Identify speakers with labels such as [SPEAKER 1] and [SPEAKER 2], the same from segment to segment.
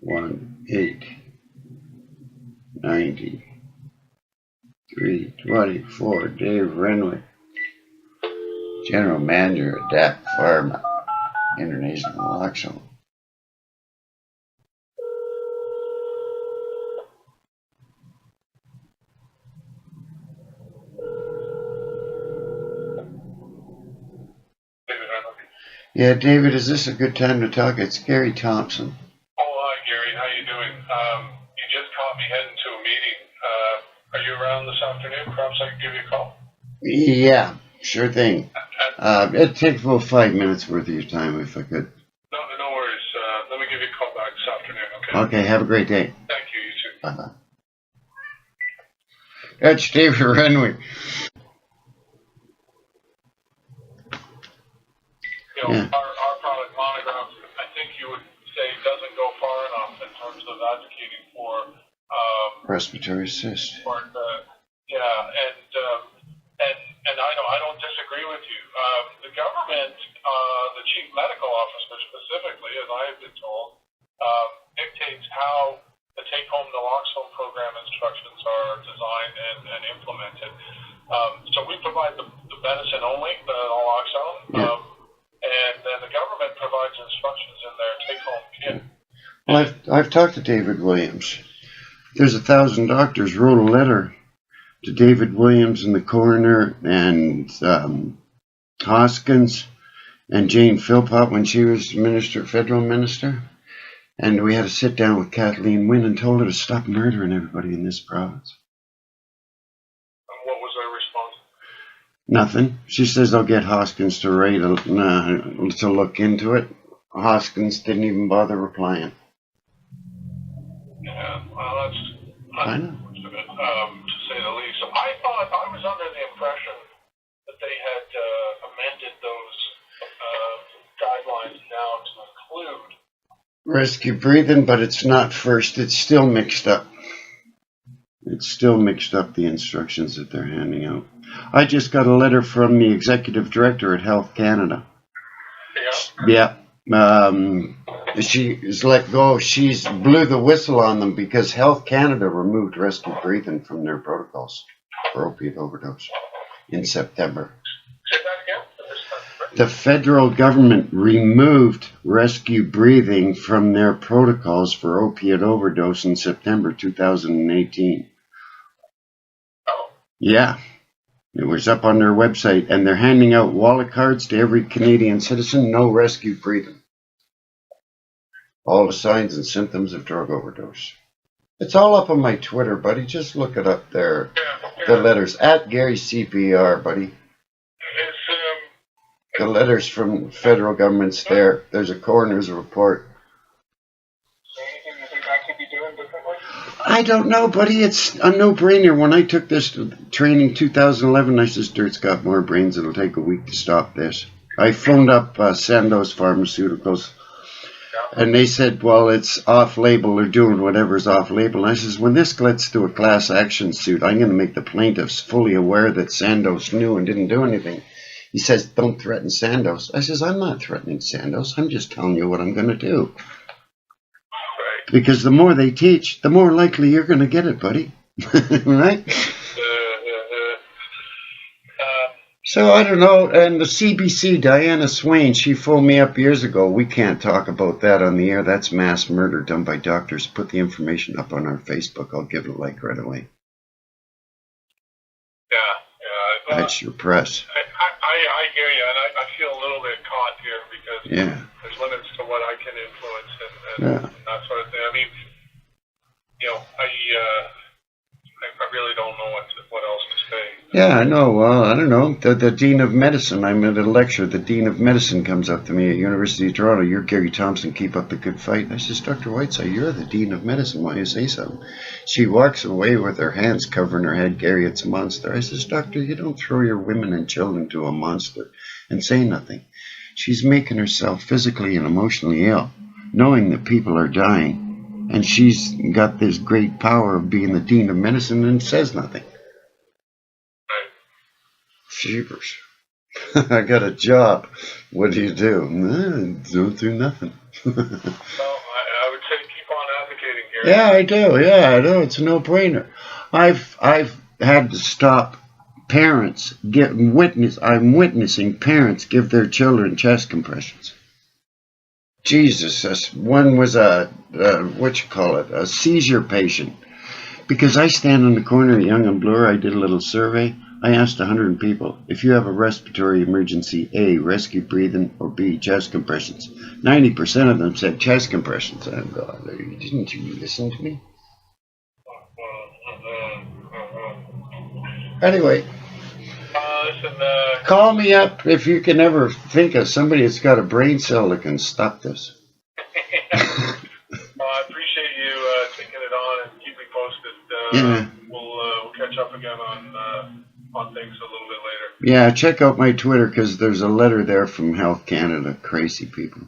[SPEAKER 1] 1894. Dave Renwick, General Manager at Pharma, International Naloxone. Yeah, David, is this a good time to talk? It's Gary Thompson.
[SPEAKER 2] Oh, hi, Gary. How you doing? You just caught me heading to a meeting. Are you around this afternoon? Perhaps I can give you a call?
[SPEAKER 1] Yeah, sure thing. It'd take about 5 minutes worth of your time if I could.
[SPEAKER 2] No worries. Let me give you a call back this afternoon, okay?
[SPEAKER 1] Okay, have a great day.
[SPEAKER 2] Thank you, you too.
[SPEAKER 1] Bye-bye. That's David Renwick.
[SPEAKER 2] You know,
[SPEAKER 1] Yeah.
[SPEAKER 2] our product monograph, I think you would say, doesn't go far enough in terms of advocating for
[SPEAKER 1] Respiratory assist.
[SPEAKER 2] and I don't disagree with you. The government, the chief medical officer specifically, as I have been told, dictates how the take-home naloxone program instructions are designed and implemented. So we provide the medicine only, the naloxone. And then the government provides instructions in their take-home kit.
[SPEAKER 1] Well, I've talked to David Williams. There's 1,000 doctors wrote a letter to David Williams and the coroner and Hoskins and Jane Philpott when she was federal minister. And we had to sit down with Kathleen Wynne and told her to stop murdering everybody in this province.
[SPEAKER 2] And what was their response?
[SPEAKER 1] Nothing. She says they'll get Hoskins to look into it. Hoskins didn't even bother replying.
[SPEAKER 2] Yeah, well, that's
[SPEAKER 1] I know.
[SPEAKER 2] unfortunate, to say the least. So I was under the impression that they had amended those guidelines now to include
[SPEAKER 1] Rescue breathing, but it's not first. It's still mixed up. It's still mixed up, the instructions that they're handing out. I just got a letter from the executive director at Health Canada. Yeah. She is let go. She's blew the whistle on them because Health Canada removed rescue breathing from their protocols for opiate overdose in September.
[SPEAKER 2] Say that again?
[SPEAKER 1] The federal government removed rescue breathing from their protocols for opiate overdose in September 2018.
[SPEAKER 2] Oh.
[SPEAKER 1] Yeah. It was up on their website, and they're handing out wallet cards to every Canadian citizen, no rescue breathing. All the signs and symptoms of drug overdose. It's all up on my Twitter, buddy. Just look it up there. The letters, at Gary CPR, buddy. The letters from federal government's there. There's a coroner's report.
[SPEAKER 2] Anything you think I could be doing differently?
[SPEAKER 1] I don't know, buddy. It's a no-brainer. When I took this training 2011, I says, Dirt's got more brains. It'll take a week to stop this. I phoned up Sandoz Pharmaceuticals, and they said, well, it's off-label. They're doing whatever's off-label. And I says, when this gets to a class action suit, I'm going to make the plaintiffs fully aware that Sandoz knew and didn't do anything. He says, don't threaten Sandoz. I says, I'm not threatening Sandoz. I'm just telling you what I'm going to do.
[SPEAKER 2] Right.
[SPEAKER 1] Because the more they teach, the more likely you're going to get it, buddy. Right? So I don't know. And the CBC, Diana Swain, she phoned me up years ago. We can't talk about that on the air. That's mass murder done by doctors. Put the information up on our Facebook. I'll give it a like right away.
[SPEAKER 2] Yeah.
[SPEAKER 1] That's your press.
[SPEAKER 2] I hear you, and I feel a little bit caught here because there's limits to what I can influence and that sort of thing. I mean, you know, I really don't know what else to say.
[SPEAKER 1] Yeah, I know. Well, I don't know. The Dean of Medicine, I'm at a lecture. The Dean of Medicine comes up to me at University of Toronto. You're Gary Thompson. Keep up the good fight. I says, Dr. Whiteside, you're the Dean of Medicine. Why do you say something? She walks away with her hands covering her head. Gary, it's a monster. I says, Doctor, you don't throw your women and children to a monster and say nothing. She's making herself physically and emotionally ill, knowing that people are dying. And she's got this great power of being the Dean of Medicine and says nothing. Jeepers. I got a job. What do you do? Don't do nothing.
[SPEAKER 2] Well, I would say keep on
[SPEAKER 1] Yeah, I do. Yeah, I know. It's a no-brainer. I've had to stop parents I'm witnessing parents give their children chest compressions. Jesus, one was a a seizure patient. Because I stand on the corner of Young and Bloor, I did a little survey. I asked 100 people, if you have a respiratory emergency, A, rescue breathing, or B, chest compressions. 90% of them said chest compressions. I'm going, didn't you listen to me? Anyway, call me up if you can ever think of somebody that's got a brain cell that can stop this.
[SPEAKER 2] I appreciate you taking it on and keep me posted.
[SPEAKER 1] Yeah.
[SPEAKER 2] We'll catch up again on things a little bit later.
[SPEAKER 1] Yeah, check out my Twitter because there's a letter there from Health Canada. Crazy people.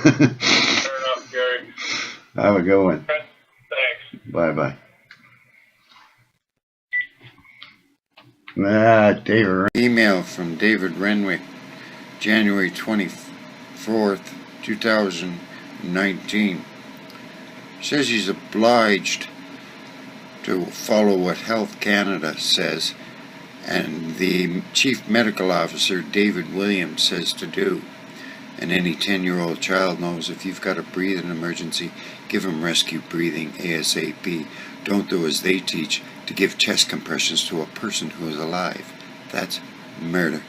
[SPEAKER 2] Fair enough, Gary.
[SPEAKER 1] Have a good one.
[SPEAKER 2] Thanks.
[SPEAKER 1] Bye-bye. David. Email from David Renwick, January 24th, 2019. Says he's obliged to follow what Health Canada says and the Chief Medical Officer, David Williams, says to do. And any 10-year-old child knows if you've got a breathing emergency, give them rescue breathing ASAP. Don't do as they teach, to give chest compressions to a person who is alive. That's murder.